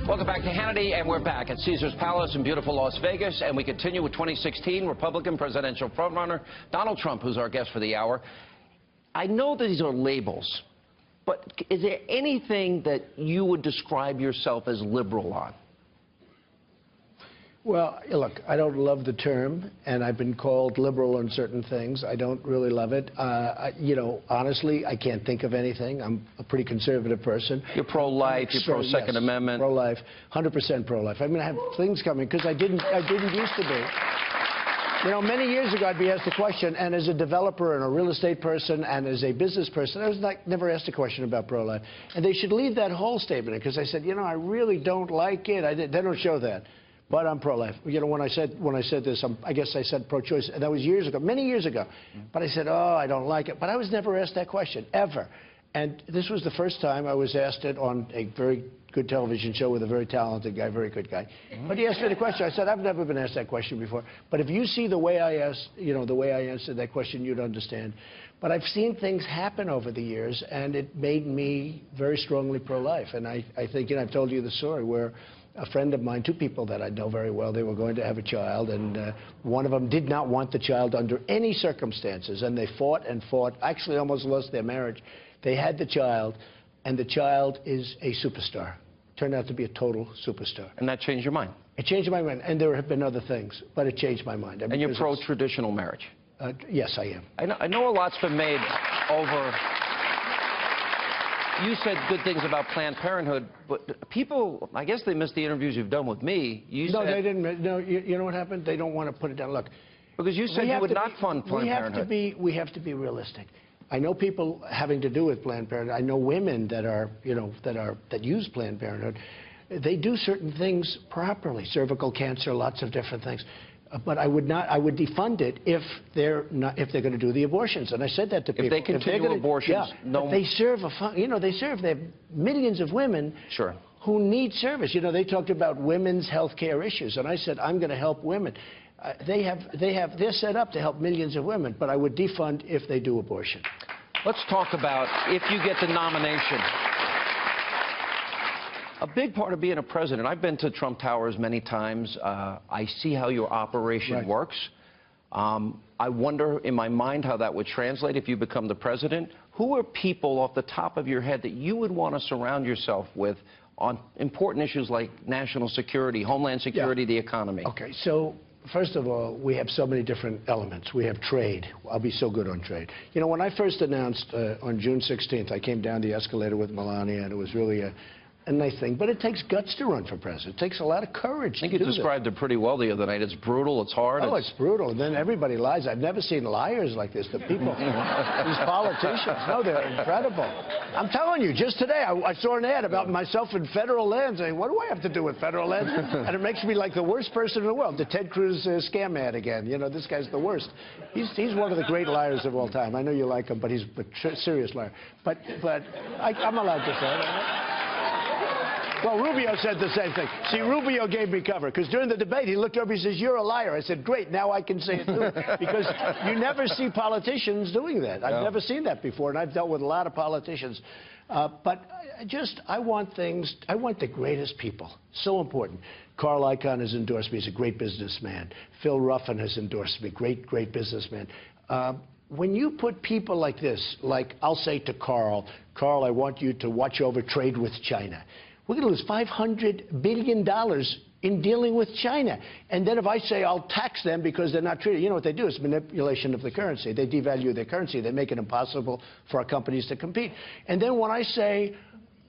Welcome back to Hannity, and we're back at Caesars Palace in beautiful Las Vegas, and we continue with 2016 Republican presidential frontrunner Donald Trump, who's our guest for the hour. I know that these are labels, but is there anything that you would describe yourself as liberal on? Well, look, I don't love the term, and I've been called liberal on certain things. I don't really love it. Honestly, I can't think of anything. I'm a pretty conservative person. You're pro-life, you're pro-Second Amendment. Pro-life, 100% pro-life. I mean, I have things coming because I didn't used to be. You know, many years ago, I'd be asked a question, and as a developer and a real estate person and as a business person, I was never asked a question about pro-life. And they should leave that whole statement in, because I said, you know, I really don't like it. They don't show that. But I'm pro-life. You know, when I said this, I guess I said pro-choice, and that was years ago, many years ago. But I said, oh, I don't like it. But I was never asked that question, ever. And this was the first time I was asked it on a very good television show with a very talented guy, very good guy. But he asked me the question. I said, I've never been asked that question before. But if you see the way I asked, you know, the way I answered that question, you'd understand. But I've seen things happen over the years, and it made me very strongly pro-life. And I think, you know, I've told you the story where a friend of mine, two people that I know very well, they were going to have a child, and one of them did not want the child under any circumstances, and they fought and fought, actually almost lost their marriage. They had the child, and the child is a superstar. Turned out to be a total superstar. And that changed your mind? It changed my mind, and there have been other things, but it changed my mind. And you're pro-traditional marriage? Yes, I am. I know a lot's been made over... You said good things about Planned Parenthood, but people, I guess they missed the interviews you've done with me. No, they didn't. No, you know what happened? They don't want to put it down. Look, because you said you would not fund Planned Parenthood. We have to be realistic. I know people having to do with Planned Parenthood. I know women that are, you know, that use Planned Parenthood. They do certain things properly. Cervical cancer, lots of different things. But I would defund it if they're going to do the abortions. And I said that to people. If they continue abortions, no. They serve they have millions of women who need service. You know, they talked about women's health care issues, and I said I'm going to help women. They're set up to help millions of women, but I would defund if they do abortion. Let's talk about if you get the nomination. A big part of being a president, I've been to Trump Towers many times. I see how your operation works. I wonder in my mind how that would translate if you become the president. Who are people off the top of your head that you would want to surround yourself with on important issues like national security, homeland security, the economy? Okay, so first of all, we have so many different elements. We have trade. I'll be so good on trade. You know, when I first announced on June 16th, I came down the escalator with Melania, and it was really a nice thing, but it takes guts to run for president. It takes a lot of courage. I think you described it pretty well the other night. It's brutal, it's hard. Oh, it's brutal. And then everybody lies. I've never seen liars like this. The people, these politicians, no, they're incredible. I'm telling you, just today I saw an ad about myself in federal lands. I, what do I have to do with federal lands? And it makes me like the worst person in the world. The Ted Cruz scam ad again. You know, this guy's the worst. He's one of the great liars of all time. I know you like him, but he's a serious liar. But I'm allowed to say it. Well, Rubio said the same thing. See, Rubio gave me cover, because during the debate, he looked over and he says, you're a liar. I said, great, now I can say it too. Because you never see politicians doing that. I've never seen that before, and I've dealt with a lot of politicians. But I want the greatest people. So important. Carl Icahn has endorsed me. He's a great businessman. Phil Ruffin has endorsed me. Great, great businessman. When you put people like this, like I'll say to Carl, I want you to watch over trade with China. We're going to lose $500 billion in dealing with China. And then if I say I'll tax them because they're not treated, you know what they do? It's manipulation of the currency. They devalue their currency. They make it impossible for our companies to compete. And then when I say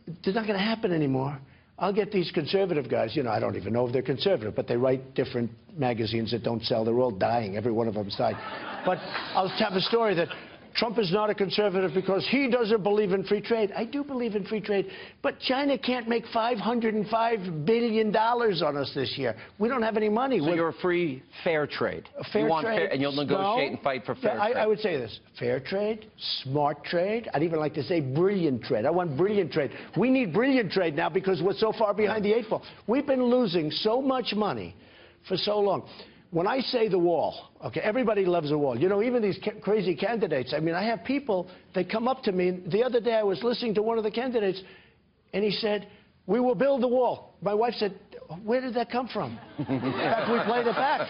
it's not going to happen anymore, I'll get these conservative guys. You know, I don't even know if they're conservative, but they write different magazines that don't sell. They're all dying. Every one of them's died. But I'll have a story that Trump is not a conservative because he doesn't believe in free trade. I do believe in free trade, but China can't make $505 billion on us this year. We don't have any money. So you're a free, fair trade. A fair trade. And you'll negotiate and fight for fair trade. I would say this. Fair trade, smart trade. I'd even like to say brilliant trade. I want brilliant trade. We need brilliant trade now because we're so far behind the eight ball. We've been losing so much money for so long. When I say the wall, okay, everybody loves a wall. You know, even these crazy candidates. I mean, I have people, they come up to me. The other day I was listening to one of the candidates, and he said, We will build the wall. My wife said, where did that come from? In fact, we played it back.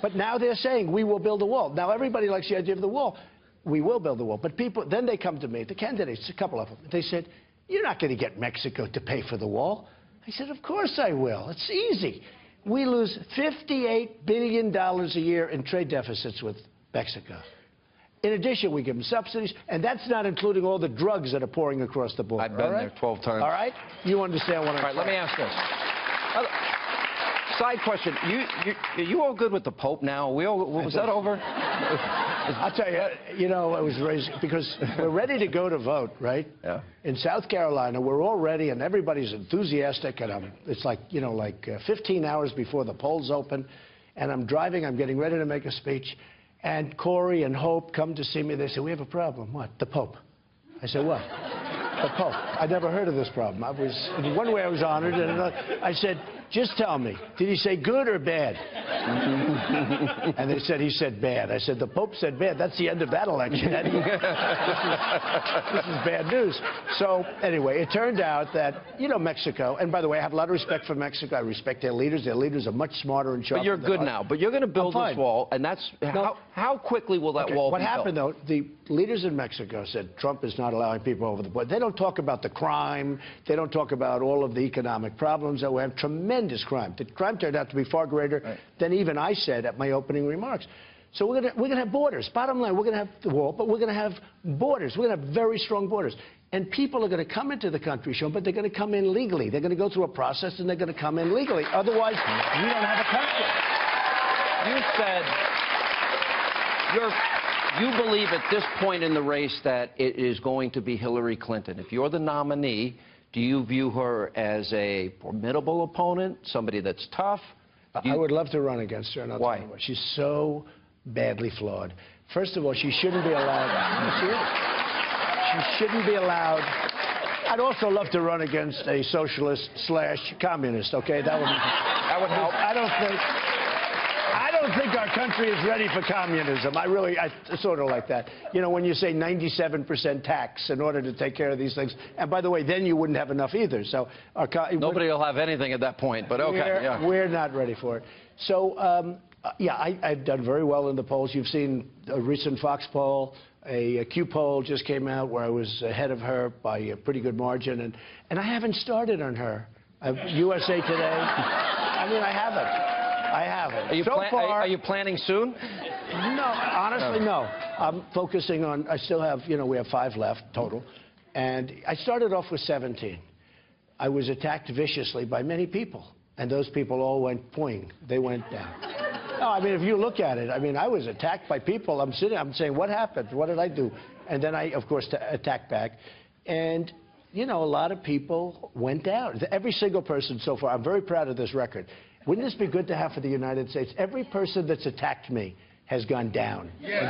But now they're saying, we will build a wall. Now, everybody likes the idea of the wall. We will build the wall. But people, then they come to me, the candidates, a couple of them. They said, you're not going to get Mexico to pay for the wall. I said, of course I will. It's easy. We lose $58 billion a year in trade deficits with Mexico. In addition, we give them subsidies, and that's not including all the drugs that are pouring across the border. I've been there 12 times. All right? You understand what I'm saying. All right, let me ask this. Side question. You all good with the Pope now? Was that over? I'll tell you, you know, I was raised, because we're ready to go to vote, right? Yeah. In South Carolina, we're all ready, and everybody's enthusiastic, and it's like, you know, like 15 hours before the polls open, and I'm driving, I'm getting ready to make a speech, and Corey and Hope come to see me. They say, we have a problem. What? The Pope. I said, what? The Pope. I'd never heard of this problem. In one way I was honored, and another, I said, just tell me, did he say good or bad? And they said, he said bad. I said, the Pope said bad. That's the end of that election. This is bad news. So anyway, it turned out that, you know, Mexico, and by the way, I have a lot of respect for Mexico. I respect their leaders. Their leaders are much smarter and sharper. But you're good now. But you're going to build this wall, and that's, how quickly will that wall be built? What happened, though, the leaders in Mexico said Trump is not allowing people over the border. They don't talk about the crime. They don't talk about all of the economic problems that we have. Tremendous crime. The crime turned out to be far greater than even I said at my opening remarks. So we're gonna have borders. Bottom line, we're gonna have the wall, but we're gonna have borders. We're gonna have very strong borders. And people are gonna come into the country, Sean, but they're gonna come in legally. They're gonna go through a process, and they're gonna come in legally. Otherwise, we don't have a country. You said you believe at this point in the race that it is going to be Hillary Clinton. If you're the nominee, do you view her as a formidable opponent, somebody that's tough? I would love to run against her. And I'll tell you why. She's so badly flawed. First of all, she shouldn't be allowed. She shouldn't be allowed. I'd also love to run against a socialist/communist. Okay, that would help. I don't think our country is ready for communism. I sort of like that. You know, when you say 97% tax in order to take care of these things, and by the way, then you wouldn't have enough either. So nobody will have anything at that point. But okay, we're not ready for it. So yeah, I've done very well in the polls. You've seen a recent Fox poll. A Q poll just came out where I was ahead of her by a pretty good margin, and I haven't started on her. USA Today. I mean, I haven't. Are you planning soon? No, honestly, no. I'm focusing on, I still have, you know, we have 5 left total. And I started off with 17. I was attacked viciously by many people. And those people all went poing. They went down. No, I mean, if you look at it, I mean, I was attacked by people. I'm saying, what happened? What did I do? And then I, of course, attacked back. And, you know, a lot of people went down. Every single person so far, I'm very proud of this record. Wouldn't this be good to have for the United States? Every person that's attacked me has gone down. Yeah.